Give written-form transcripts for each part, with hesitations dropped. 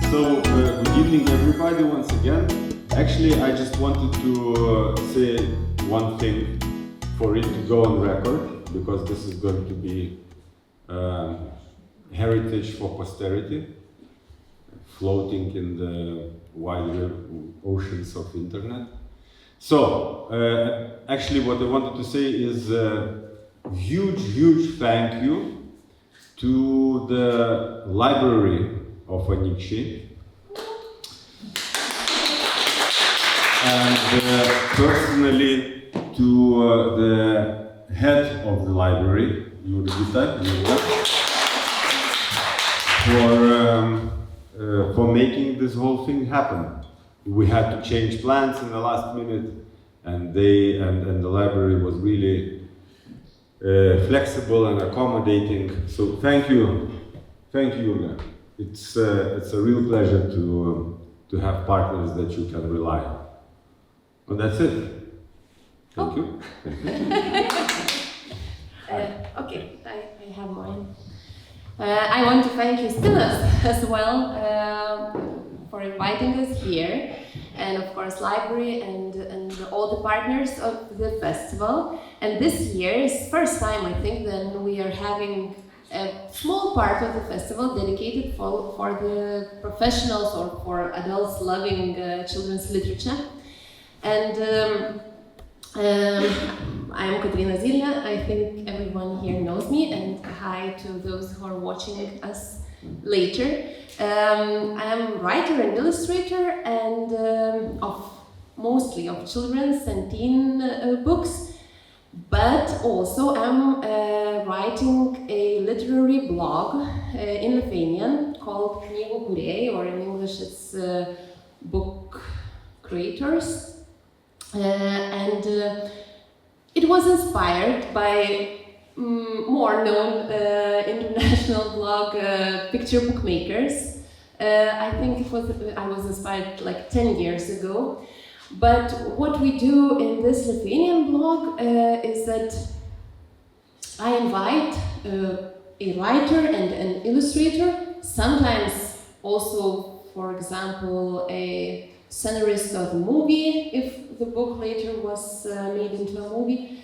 So, good evening everybody once again. Actually, I just wanted to say one thing for it to go on record, because this is going to be heritage for posterity, floating in the wide oceans of internet. So, actually what I wanted to say is a huge thank you to the library of Anykščiai, and personally to the head of the library, Jurgita, for making this whole thing happen. We had to change plans in the last minute, and the library was really flexible and accommodating. So thank you, Jurga. It's a real pleasure to have partners that you can rely on. And that's it. Thank you. Okay, I have mine. I want to thank you, scenos, as well, for inviting us here, and of course library and all the partners of the festival. And this year is first time, I think, that we are having a small part of the festival dedicated for the professionals or for adults loving children's literature. And I'm Kotryna Zilna. I think everyone here knows me, and hi to those who are watching us later. I'm a writer and illustrator, and mostly of children's and teen books. But also I'm writing a literary blog in Lithuanian called Knygų, kūrėjai, or in English it's book creators. And it was inspired by more known international blog picture bookmakers. I think I was inspired like 10 years ago. But what we do in this Lithuanian blog is that I invite a writer and an illustrator, sometimes also, for example, a scenarist of a movie, if the book later was made into a movie,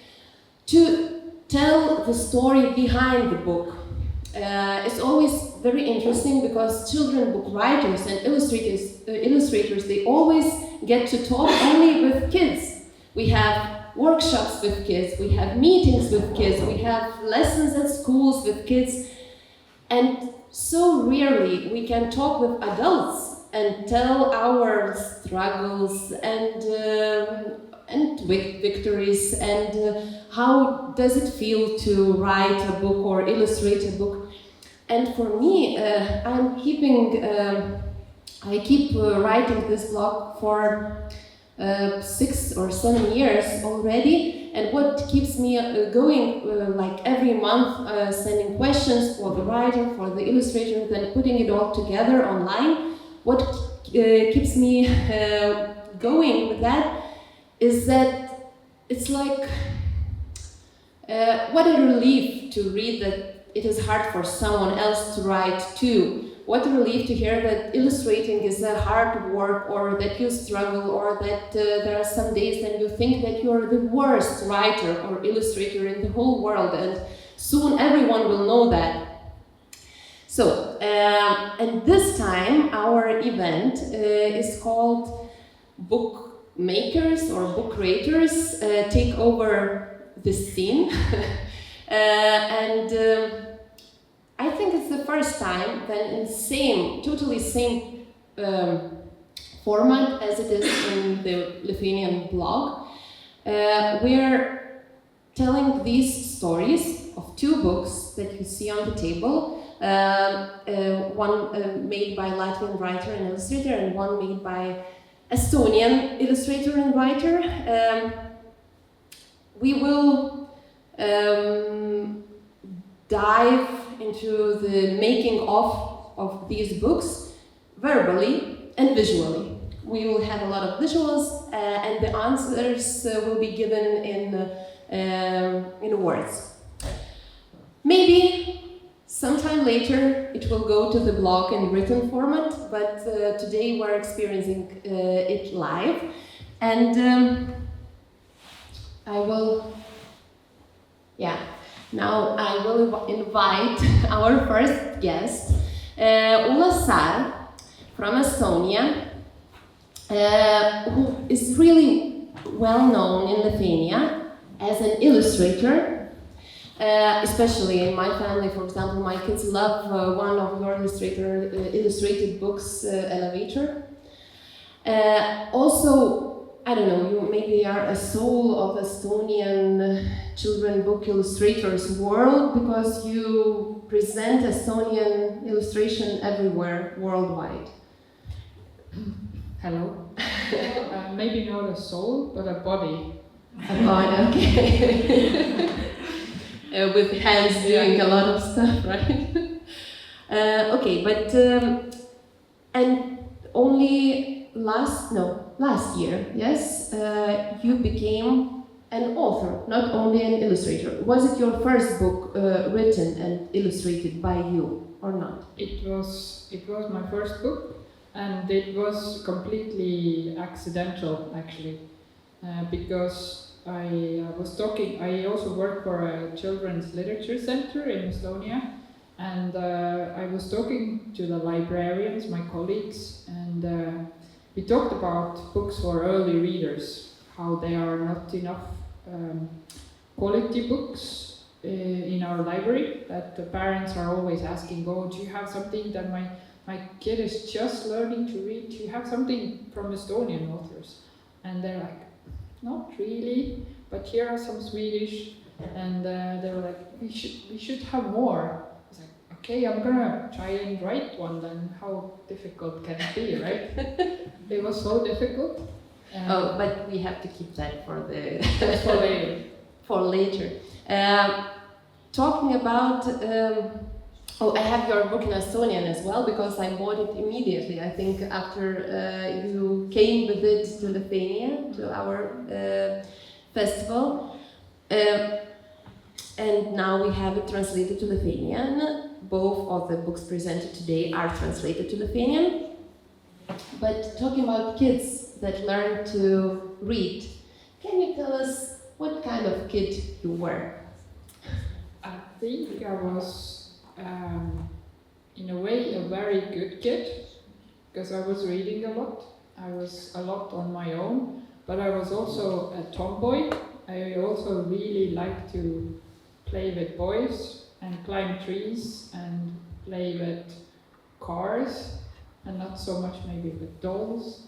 to tell the story behind the book. It's always very interesting because children book writers and illustrators, they always get to talk only with kids. We have workshops with kids, we have meetings with kids, we have lessons at schools with kids, and so rarely we can talk with adults and tell our struggles and victories and how does it feel to write a book or illustrate a book. And for me, I keep writing this blog for 6 or 7 years already, and what keeps me going, like every month, sending questions for the writer, for the illustrator, then putting it all together online. What keeps me going with that is that it's like what a relief to read that it is hard for someone else to write too. What a relief to hear that illustrating is a hard work, or that you struggle, or that there are some days when you think that you are the worst writer or illustrator in the whole world, and soon everyone will know that. So, and this time our event is called Book Makers or Book Creators Take Over the Scene. I think it's the first time that in totally same format as it is in the Lithuanian blog, we're telling these stories of 2 books that you see on the table. One made by Latvian writer and illustrator, and one made by Estonian illustrator and writer. We will dive into the making of these books verbally and visually. We will have a lot of visuals, and the answers will be given in words. Maybe sometime later it will go to the blog in written format, but today we're experiencing it live. And now I will invite our first guest, Ulla Saar from Estonia, who is really well known in Lithuania as an illustrator, especially in my family. For example, my kids love one of your illustrated books, Elevator. Also, I don't know, you maybe are a soul of Estonian children book illustrators world, because you present Estonian illustration everywhere worldwide. Hello. Maybe not a soul, but a body. A body, okay. With hands doing a lot of stuff, right? Okay, but and only last year, yes, you became an author, not only an illustrator. Was it your first book written and illustrated by you or not? It was my first book, and it was completely accidental, actually, because I also work for a children's literature center in Estonia, and I was talking to the librarians, my colleagues, and we talked about books for early readers, how there are not enough quality books in our library, that the parents are always asking, oh, do you have something that my kid is just learning to read? Do you have something from Estonian authors? And they're like, not really, but here are some Swedish, and they were like, we should have more. I was like, okay, I'm gonna try and write one then. How difficult can it be, right? It was so difficult. But we have to keep that for the for later. For later. Talking about, I have your book in Estonian as well, because I bought it immediately. I think after you came with it to Lithuania, to our festival, and now we have it translated to Lithuanian. Both of the books presented today are translated to Lithuanian. But talking about kids that learn to read, can you tell us what kind of kid you were? I think I was, in a way, a very good kid, because I was reading a lot. I was a lot on my own, but I was also a tomboy. I also really liked to play with boys and climb trees and play with cars, and not so much maybe with dolls.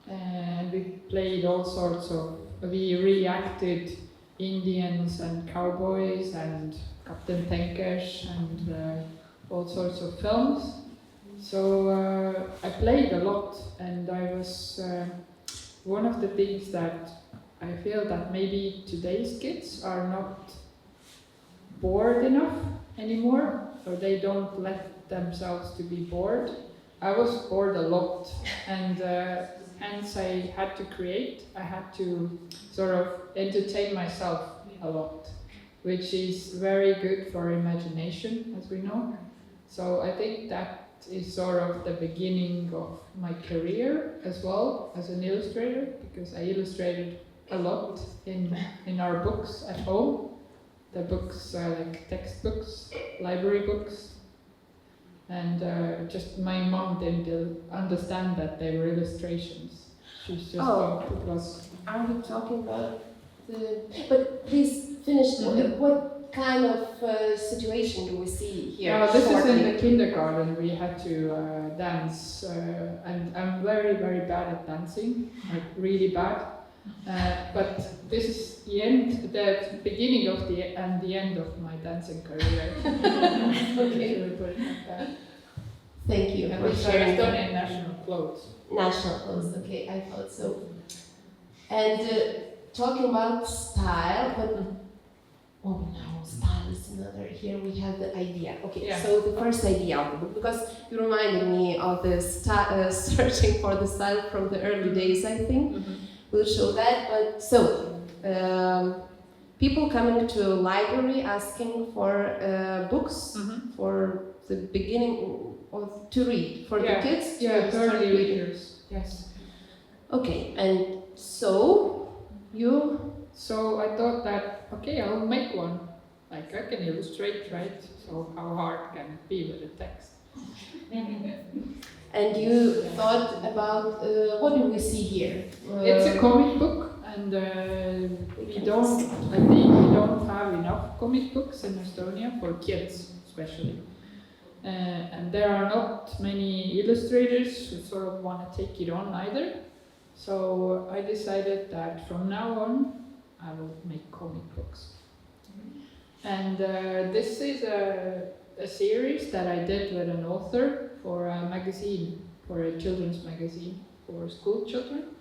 And we played all sorts of, we reacted Indians and cowboys and Captain Tenkes and all sorts of films. So I played a lot, and I was one of the things that I feel that maybe today's kids are not bored enough anymore, or they don't let themselves to be bored. I was bored a lot, and hence I had to create. I had to sort of entertain myself a lot, which is very good for imagination, as we know. So I think that is sort of the beginning of my career as well as an illustrator, because I illustrated a lot in our books at home. The books are like textbooks, library books, and just my mom didn't understand that they were illustrations. She just thought it was. Are we talking about the? But please finish. What kind of situation do we see here? This is in the kindergarten. We had to dance, and I'm very, very bad at dancing, like really bad. But this is the beginning of the end of my dancing career. Okay. Thank you. And which I was done in national clothes. National clothes. Okay, I thought so. And talking about style, but no, style is another. Here we have the idea. Okay, yeah. So the first idea of the book, because you reminded me of the searching for the style from the early days, I think. Mm-hmm. We'll show that, but so, people coming to a library asking for books, for the beginning of to read for the kids. Yeah, start early reading. readers. Yes. Okay, and so you. So I thought that I'll make one. Like I can illustrate, right? So how hard can it be with a text? And you thought about what do we see here? It's a comic book, and we don't have enough comic books in Estonia for kids, especially. And there are not many illustrators who sort of want to take it on either. So I decided that from now on, I will make comic books. And this is a series that I did with an author for a magazine, for a children's magazine for school children.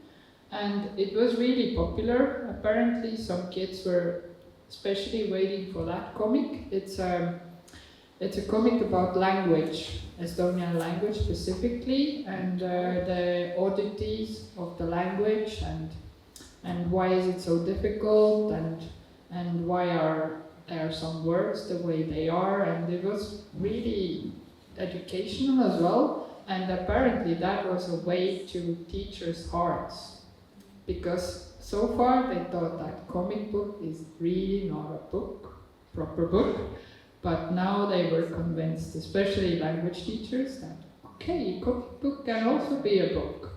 And it was really popular. Apparently some kids were especially waiting for that comic. It's a comic about language, Estonian language specifically, and the oddities of the language, and why is it so difficult, and why are there some words the way they are, and it was really educational as well. And apparently that was a way to teachers' hearts, because so far they thought that comic book is really not a book, proper book, but now they were convinced, especially language teachers, that a comic book can also be a book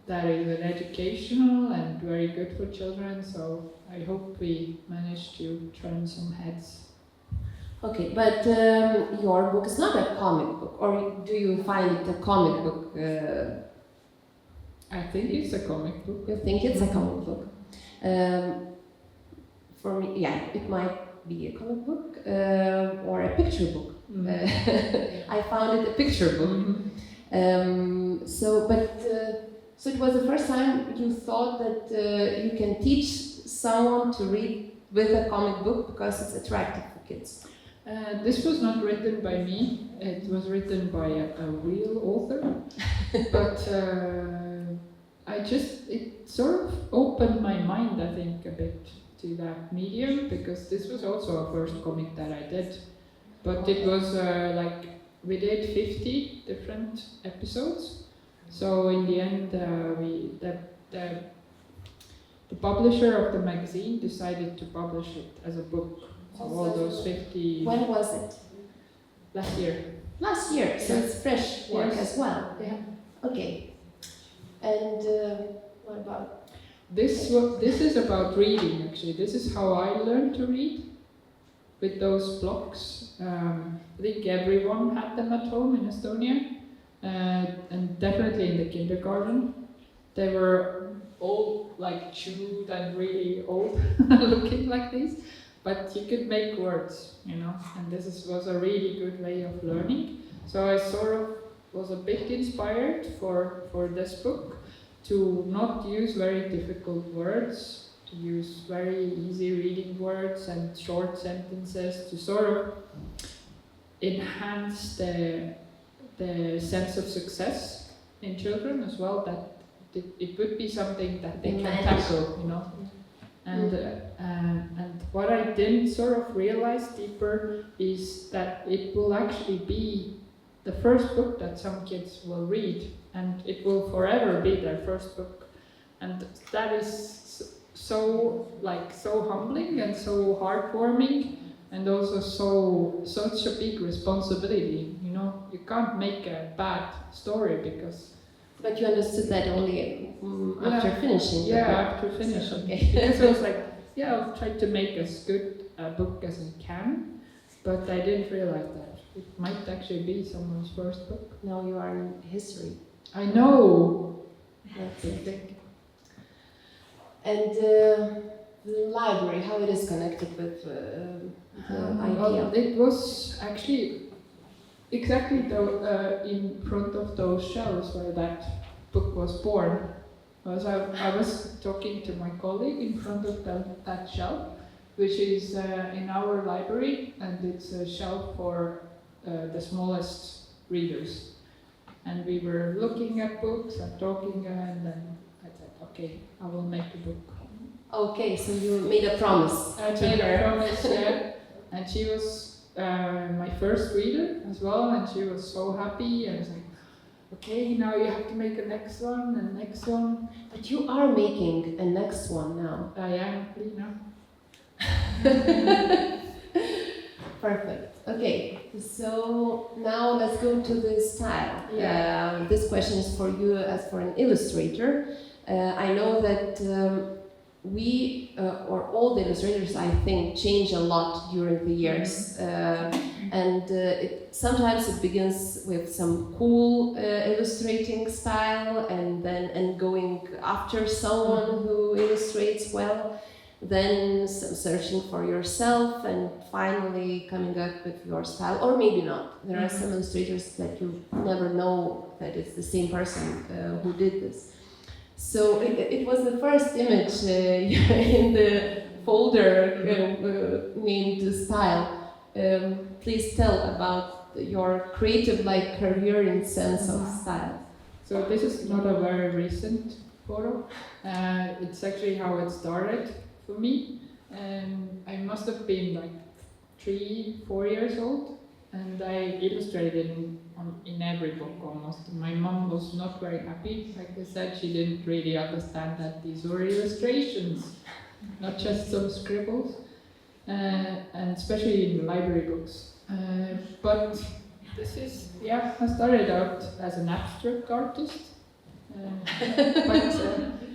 that is an educational and very good for children. So I hope we manage to turn some heads. Okay, but your book is not a comic book, or do you find it a comic book? I think it's a comic book. You think it's a comic book? For me, yeah, it might be a comic book or a picture book. I found it a picture book. So it was the first time you thought that you can teach someone to read with a comic book because it's attractive for kids. This was not written by me. It was written by a real author, but it sort of opened my mind, I think, a bit to that medium, because this was also a first comic that I did. But it was we did 50 different episodes. So in the end, the publisher of the magazine decided to publish it as a book. So all those 50. When was it? Last year. Last year, so it's fresh work as well. Yeah. Okay. And what about? This is about reading, actually. This is how I learned to read, with those blocks. I think everyone had them at home in Estonia, and definitely in the kindergarten. They were all like chewed and really old looking like these, but you could make words, and this was a really good way of learning. So I sort of was a bit inspired for this book to not use very difficult words, to use very easy reading words and short sentences to sort of enhance the sense of success in children as well, that it would be something that they can tackle, And what I didn't sort of realize deeper is that it will actually be the first book that some kids will read, and it will forever be their first book. And that is so humbling and so heartwarming, and also such a big responsibility. You can't make a bad story because. But you understood that only after finishing. Yeah, after finishing. Okay. Because I was like, I'll try to make as good a book as I can, but I didn't realize that it might actually be someone's first book. Now you are in history. I know. That's it. And the library, how it is connected with the idea? Well, it was actually exactly in front of those shelves where that book was born. I was talking to my colleague in front of that shelf, which is in our library, and it's a shelf for the smallest readers. And we were looking at books and talking, and then I said, I will make a book. Okay, so you made a promise. I made a promise, yeah. And she was my first reader as well, and she was so happy. I was like, okay, now you have to make a next one and next one. But you are making a next one now. I am, you know. Perfect. Okay, so now let's go to the style. Yeah. This question is for you as for an illustrator. I know that we, or all the illustrators, I think, change a lot during the years. And sometimes it begins with some cool illustrating style and then going after someone who illustrates well. Then some searching for yourself and finally coming up with your style, or maybe not. There are some illustrators that you never know that it's the same person who did this. So it was the first image in the folder named Style. Please tell about your creative career in sense of style. So this is not a very recent photo. It's actually how it started for me. I must have been like 3-4 years old, and I illustrated in every book almost. My mom was not very happy. Like I said, she didn't really understand that these were illustrations, not just some scribbles, and especially in library books. But this is, I started out as an abstract artist, but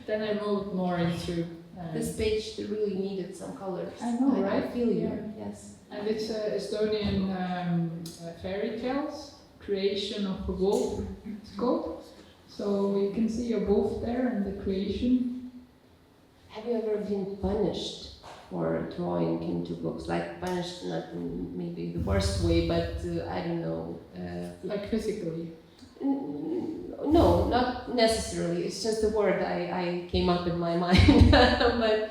then I moved more into this page really needed some colors. I know, right? I feel you. Yeah. Yes. And it's Estonian fairy tales, creation of a wolf, it's called. So you can see a wolf there and the creation. Have you ever been punished for drawing into books? Like punished, not in maybe the worst way, but I don't know. Like physically? No, not necessarily. It's just a word I came up in my mind. But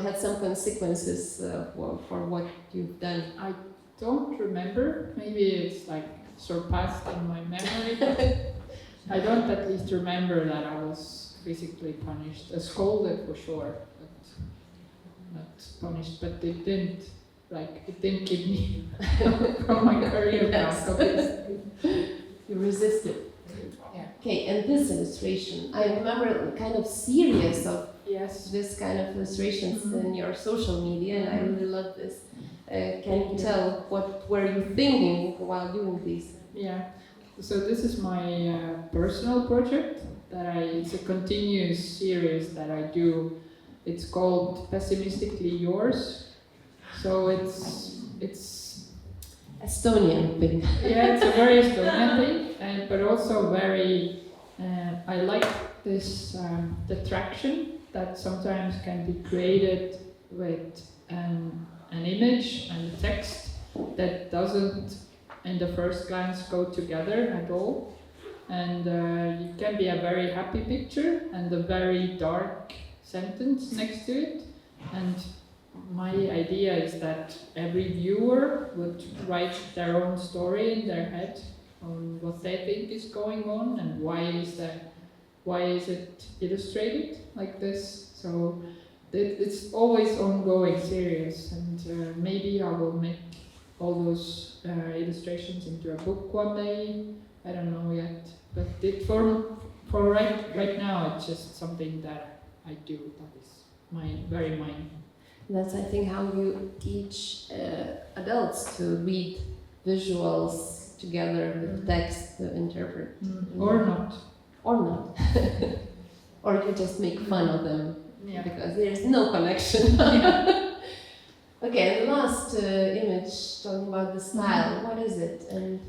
had some consequences for what you've done. I don't remember. Maybe it's like surpassed in my memory. But I don't at least remember that I was physically punished. Scolded for sure, but not punished. But it didn't keep me from my career path, obviously. You resisted. Yeah. Okay, and this illustration, I remember kind of series of this kind of illustrations in your social media, and I really love this. Can you tell what were you thinking while doing these? Yeah. So this is my personal project it's a continuous series that I do. It's called Pessimistically Yours. So it's Estonian thing. Yeah, it's a very Estonian thing, but also very. I like this the traction that sometimes can be created with an image and a text that doesn't, in the first glance, go together at all, and it can be a very happy picture and a very dark sentence next to it, and my idea is that every viewer would write their own story in their head on what they think is going on and why is it illustrated like this. So it's always ongoing series, and maybe I will make all those illustrations into a book one day. I don't know yet, but for right now it's just something that I do. That is very mine. That's, I think, how you teach adults to read visuals together with text to interpret. Or not. Or not. Or you just make fun of them because there is no connection. Okay, and the last image talking about the style, what is it? And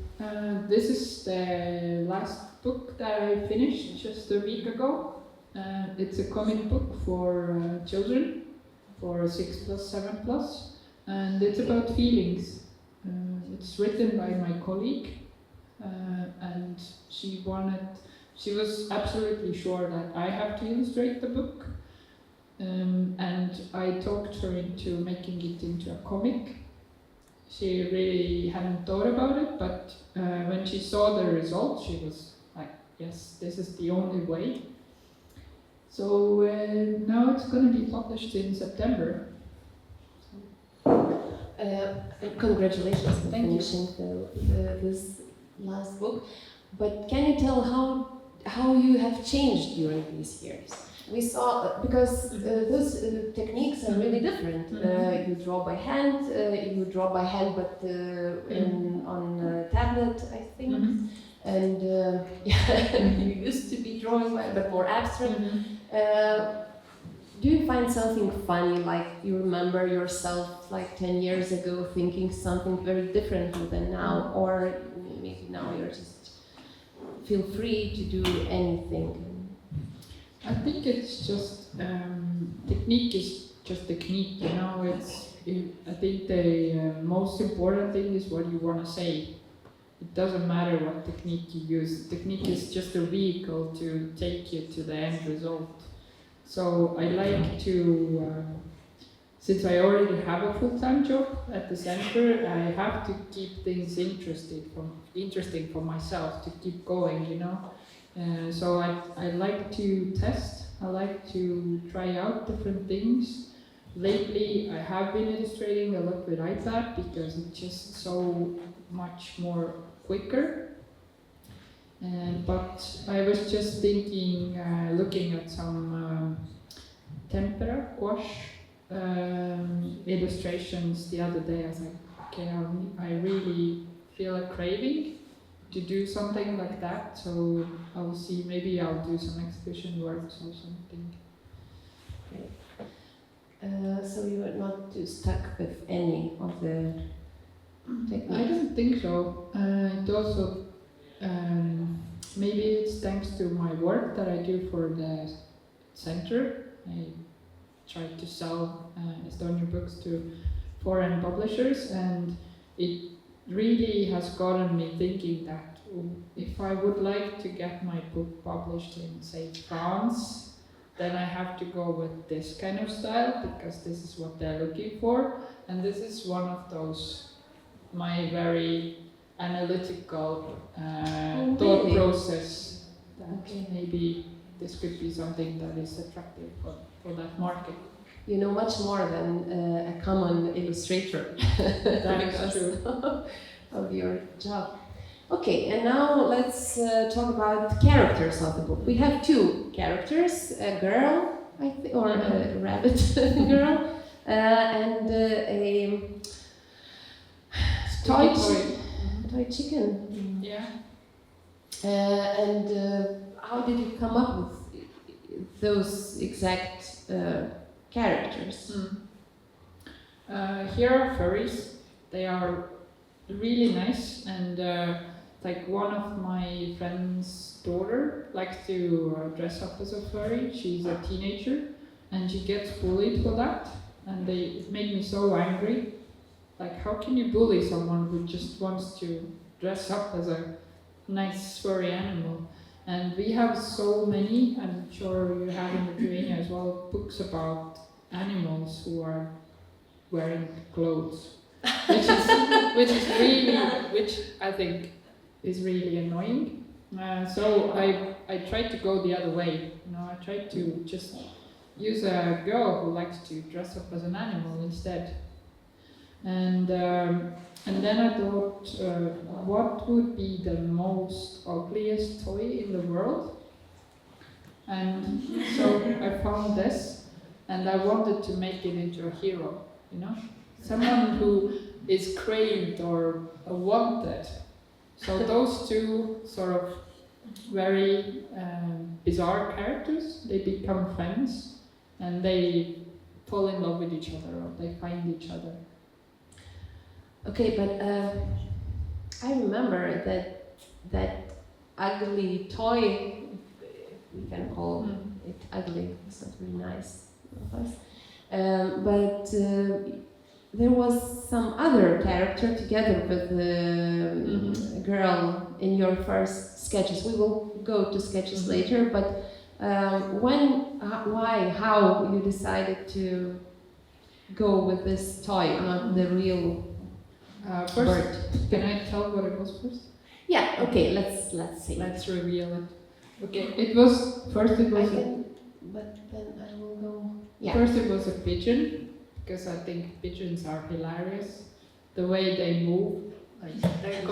this is the last book that I finished just a week ago. It's a comic book for children, for 6+, 7+, and it's about feelings. It's written by my colleague, and she was absolutely sure that I have to illustrate the book, and I talked her into making it into a comic. She really hadn't thought about it, but when she saw the result, she was like, yes, this is the only way. So now it's going to be published in September. Congratulations on Thank you. finishing this last book. But can you tell how you have changed during these years? We saw, because those techniques are really different. You draw by hand, but on tablet, I think. And you used to be drawing, but more abstract. Do you find something funny, like you remember yourself like 10 years ago thinking something very differently than now, or maybe now you're just feel free to do anything? I think it's just technique is just technique, you know. I think the most important thing is what you want to say. It doesn't matter what technique you use. Technique is just a vehicle to take you to the end result. So I like to, since I already have a full-time job at the center, I have to keep things interesting for myself to keep going, you know. So I like to test. I like to try out different things. Lately, I have been illustrating a lot with iPad because it's just so much more quicker. But I was just thinking, looking at some tempera gouache illustrations the other day. I was like, okay, I really feel a craving to do something like that. So I'll see, maybe I'll do some exhibition works or something. So you are not too stuck with any of the techniques? I don't think so. It also, maybe it's thanks to my work that I do for the center. I try to sell Estonian books to foreign publishers, and it really has gotten me thinking that if I would like to get my book published in, say, France, then I have to go with this kind of style because this is what they're looking for, and this is one of those my very analytical thought process that maybe this could be something that is attractive for that market. You know much more than a common illustrator. That's true. Of your job. Okay, and now let's talk about characters of the book. We have two characters, a girl, I think, or a rabbit girl, and a toy chicken. Yeah. And how did you come up with those exact characters? Here are furries. They are really nice, and like one of my friend's daughter likes to dress up as a furry. She's a teenager, and she gets bullied for that, and it made me so angry. Like, how can you bully someone who just wants to dress up as a nice furry animal? And we have so many, I'm sure you have in Lithuania as well, books about animals who are wearing clothes, which I think is really annoying. So I tried to go the other way. You know, I tried to just use a girl who likes to dress up as an animal instead. And then I thought, what would be the most ugliest toy in the world? And so I found this, and I wanted to make it into a hero, you know? Someone who is craved or wanted. So those two sort of very bizarre characters, they become friends, and they fall in love with each other, or they find each other. Okay, but I remember that ugly toy, we can call it ugly, it's not really nice of us, but there was some other character together with the girl in your first sketches. We will go to sketches later, but how you decided to go with this toy, not the real First, bird? can I tell what it was first? Yeah. Okay. Let's see. Let's reveal it. Okay. It was but then I will go. Yeah. First, it was a pigeon, because I think pigeons are hilarious. the way they move. Like they're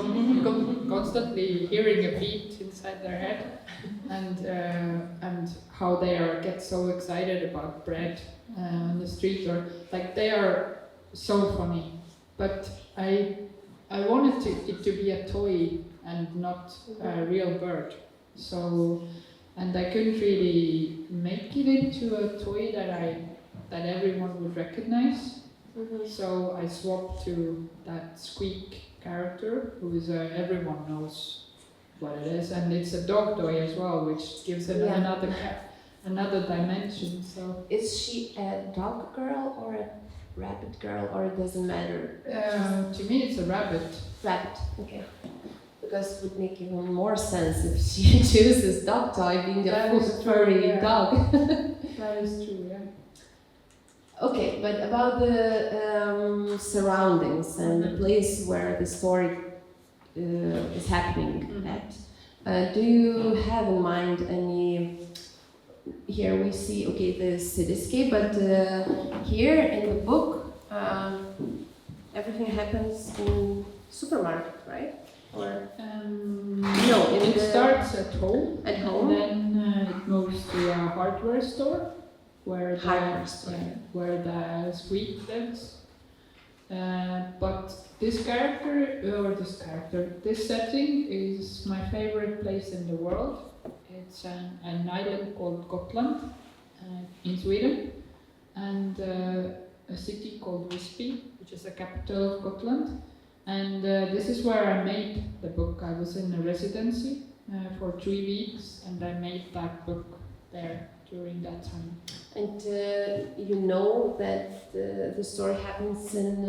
constantly hearing a beat inside their head, and how they get so excited about bread on the street, or like they are so funny. But I wanted it to be a toy and not a real bird. So, and I couldn't really make it into a toy that everyone would recognize. So I swapped to that Squeak character, who is everyone knows what it is, and it's a dog toy as well, which gives it another dimension. So is she a dog girl or a rabbit girl, or it doesn't matter? To me, it's a rabbit. Rabbit, okay. Because it would make even more sense if she chooses dog toy being a full furry dog. That is true, yeah. Okay, but about the surroundings and the place where the story is happening at, do you have in mind any? Here we see, okay, the cityscape, but here in the book, everything happens in supermarket, right? Or no, it starts at home. At home, and then it moves to a hardware store, where the Squeak lives. But this setting is my favorite place in the world. It's an island called Gotland in Sweden, and a city called Visby, which is the capital of Gotland. And this is where I made the book. I was in a residency for 3 weeks, and I made that book there during that time. And you know that the story happens in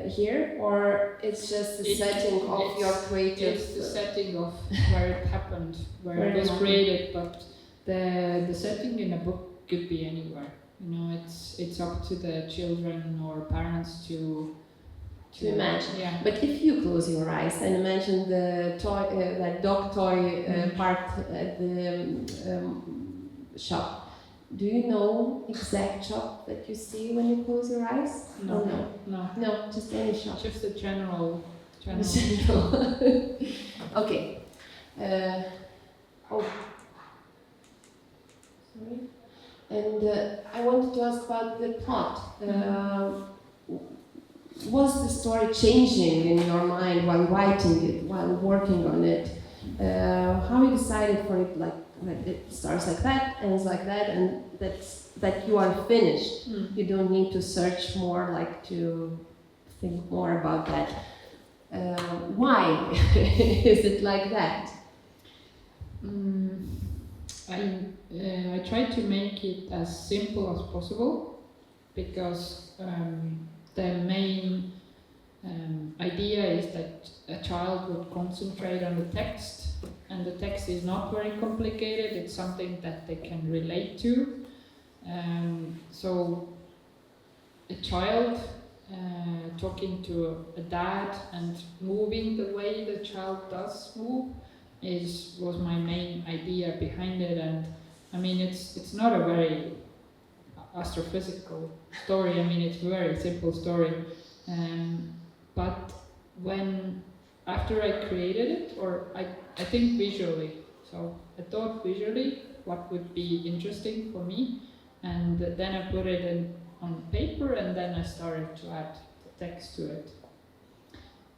here, or it's just the setting of your creative? It's the setting of where it happened, where it was created, but the setting in a book could be anywhere. You know, it's up to the children or parents to imagine. Yeah. But if you close your eyes and imagine the toy, that dog toy part at the shop, do you know exact shop that you see when you close your eyes? No. No. No, just any shop. Just the general. Okay. Sorry. And I wanted to ask about the plot. Was the story changing in your mind while writing it, while working on it? How you decided for it, like it starts like that, ends like that, and that you are finished? You don't need to search more, like to think more about that. Why is it like that? I try to make it as simple as possible, because the main idea is that a child would concentrate on the text, and the text is not very complicated. It's something that they can relate to. So a child talking to a dad and moving the way the child does move was my main idea behind it. And I mean, it's not a very astrophysical story. I mean, it's a very simple story. But after I created it, or I think visually, so I thought visually what would be interesting for me, and then I put it on paper, and then I started to add the text to it.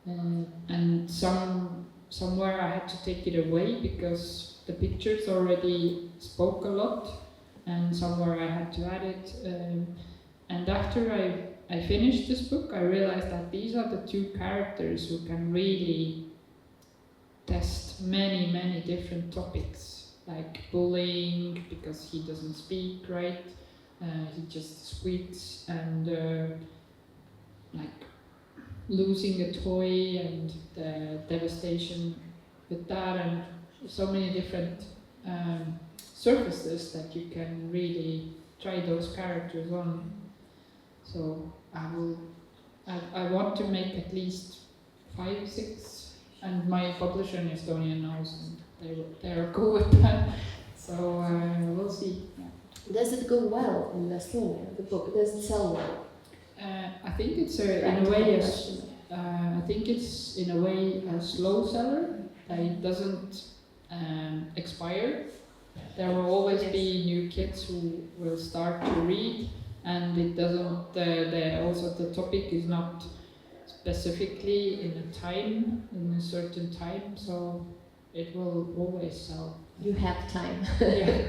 And somewhere I had to take it away because the pictures already spoke a lot, and somewhere I had to add it. And after I finished this book, I realized that these are the two characters who can really test many different topics, like bullying, because he doesn't speak right, he just squeaks, and like losing a toy and the devastation with that, and so many different surfaces that you can really try those characters on. So I want to make at least 5, 6, and my publisher in Estonia knows, and they are cool with that. So we'll see. Yeah. Does it go well in Estonia? The book, does it sell well? I think it's in a way I think it's in a way a slow seller. It doesn't expire. There will always be new kids who will start to read, and it doesn't. Also, the topic is not specifically in a certain time, so it will always sell. You have time. Yeah.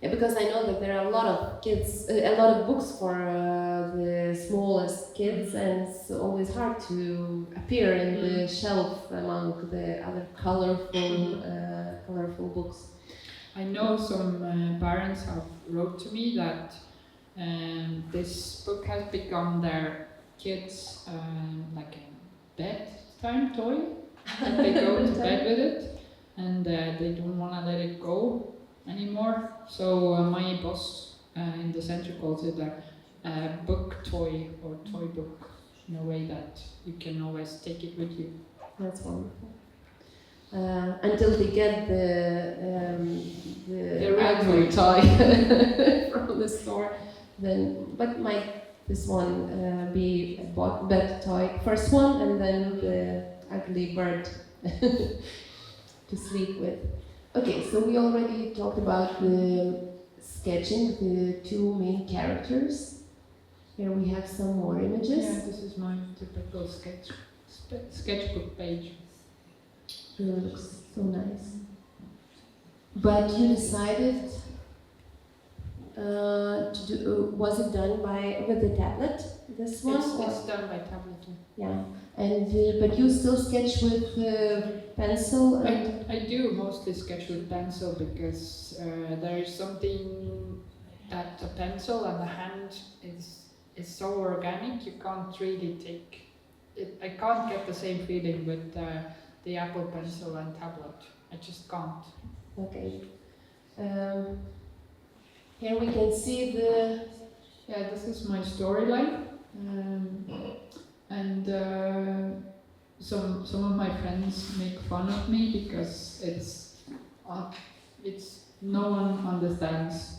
Yeah, because I know that there are a lot of kids, a lot of books for the smallest kids, and it's always hard to appear in the shelf among the other colorful books. I know some parents have wrote to me that this book has become their kids like a bedtime toy. That they go to bed with it, and they don't want to let it go anymore. So my boss in the center calls it a book toy or toy book, in a way that you can always take it with you. That's wonderful. Until they get the real toy from the store, then but might this one be a bed toy first one, and then the ugly bird to sleep with. Okay, so we already talked about the sketching, the two main characters. Here we have some more images. Yeah, this is my typical sketchbook page. It looks so nice. But you decided to do, was it done with the tablet, this one? It's done by tablet. Yeah, and but you still sketch with pencil? And I do mostly sketch with pencil because there is something that a pencil and the hand is so organic, you can't really take it. I can't get the same feeling with the Apple Pencil and tablet. I just can't. Okay. Here we can see the... Yeah, this is my storyline. And some of my friends make fun of me because it's no one understands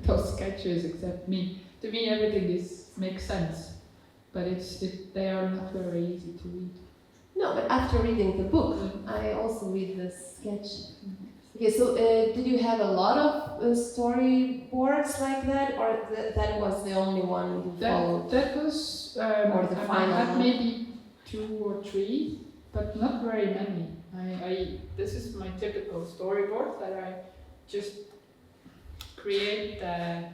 those sketches except me. To me, everything makes sense, but they are not very easy to read. No, but after reading the book, I also read the sketch. Okay, so did you have a lot of storyboards like that, or that was the only one you followed? That was, or the final I had one? maybe 2 or 3, but not very many. This is my typical storyboard that I just create a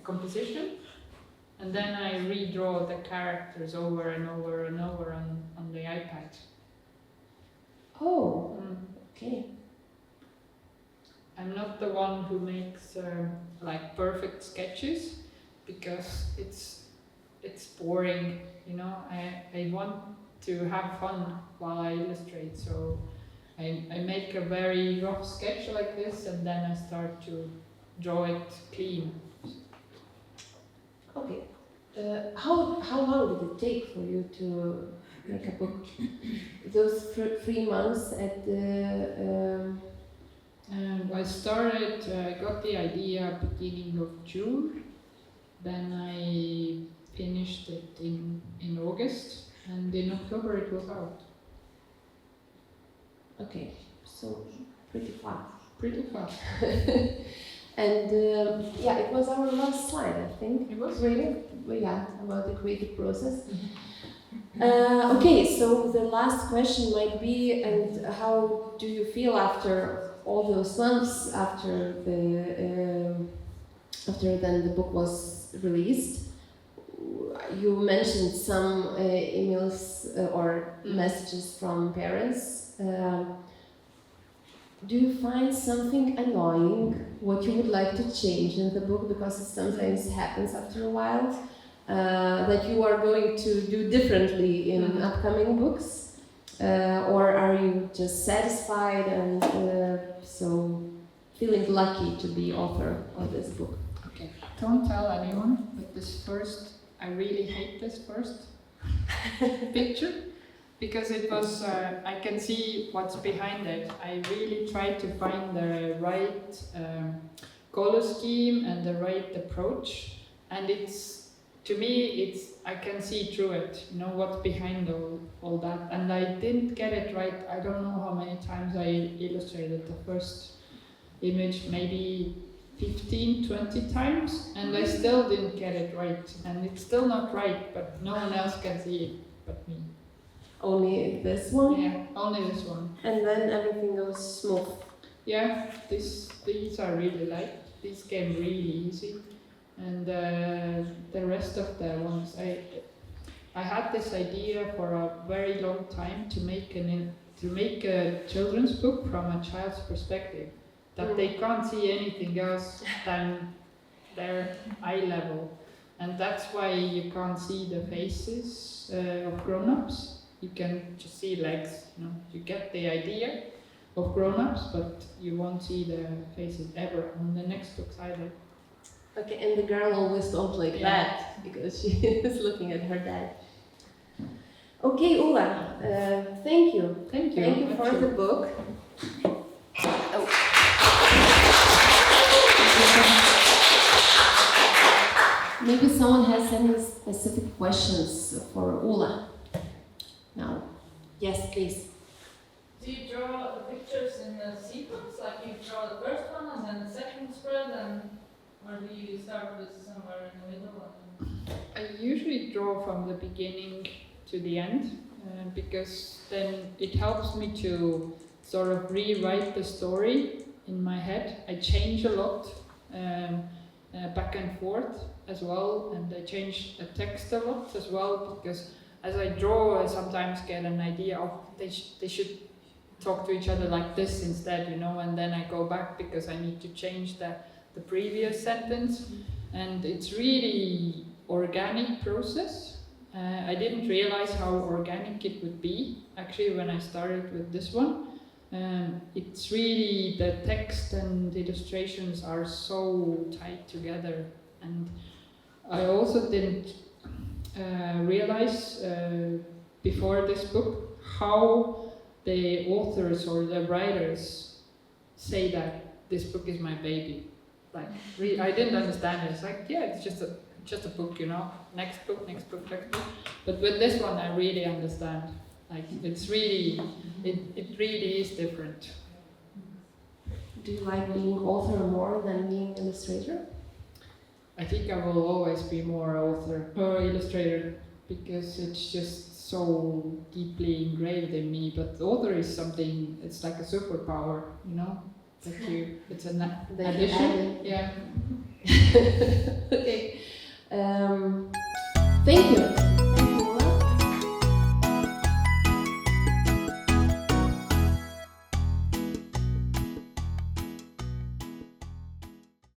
composition, and then I redraw the characters over and over and over on the iPad. Oh, okay. I'm not the one who makes like perfect sketches because it's boring, you know. I want to have fun while I illustrate, so I make a very rough sketch like this, and then I start to draw it clean. Okay. How long did it take for you to make a book? Those 3 months at the... I got the idea beginning of June, then I finished it in August, and in October it was out. Okay, so pretty fast. Pretty fast. And yeah, it was our last slide, I think. It was? Really? Yeah, about the creative process. Okay, so the last question might be, and how do you feel after all those months after then the book was released? You mentioned some emails or messages from parents. Do you find something annoying, what you would like to change in the book, because it sometimes happens after a while, that you are going to do differently in upcoming books? Or are you just satisfied and so feeling lucky to be author of this book? Okay, don't tell anyone, but I really hate this first picture, because it was, I can see what's behind it. I really tried to find the right color scheme and the right approach, and it's to me, I can see through it, you know, what's behind all that. And I didn't get it right. I don't know how many times I illustrated the first image, maybe 15, 20 times, and I still didn't get it right. And it's still not right, but no one else can see it but me. Only this one? Yeah, only this one. And then everything goes smooth. Yeah, these I really liked. These came really easy. And the rest of the ones, I had this idea for a very long time to make a children's book from a child's perspective, that they can't see anything else than their eye level, and that's why you can't see the faces of grown-ups. You can just see legs. You know, you get the idea of grown-ups, but you won't see the faces ever on the next books either. Okay, and the girl always talks like that because she is looking at her dad. Okay, Ulla, thank you. Thank you. Thank you for the book. Oh. Maybe someone has any specific questions for Ulla. No. Yes, please. Do you draw the pictures in the sequence, like you draw the first one and then the second spread, or do you start with somewhere in the middle? I usually draw from the beginning to the end, because then it helps me to sort of rewrite the story in my head. I change a lot, back and forth as well, and I change the text a lot as well, because as I draw, I sometimes get an idea of they should talk to each other like this instead, you know, and then I go back because I need to change the previous sentence, and it's really organic process. I didn't realize how organic it would be actually when I started with this one. It's really, the text and illustrations are so tied together, and I also didn't realize before this book how the authors or the writers say that this book is my baby. Like, I didn't understand it. It's like, yeah, it's just a book, you know. Next book, next book, next book. But with this one, I really understand. Like, it's really, it really is different. Do you like being author more than being illustrator? I think I will always be more author or illustrator, because it's just so deeply engraved in me. But the author is something, it's like a superpower, you know? It's an addition. Yeah. Okay. Thank you.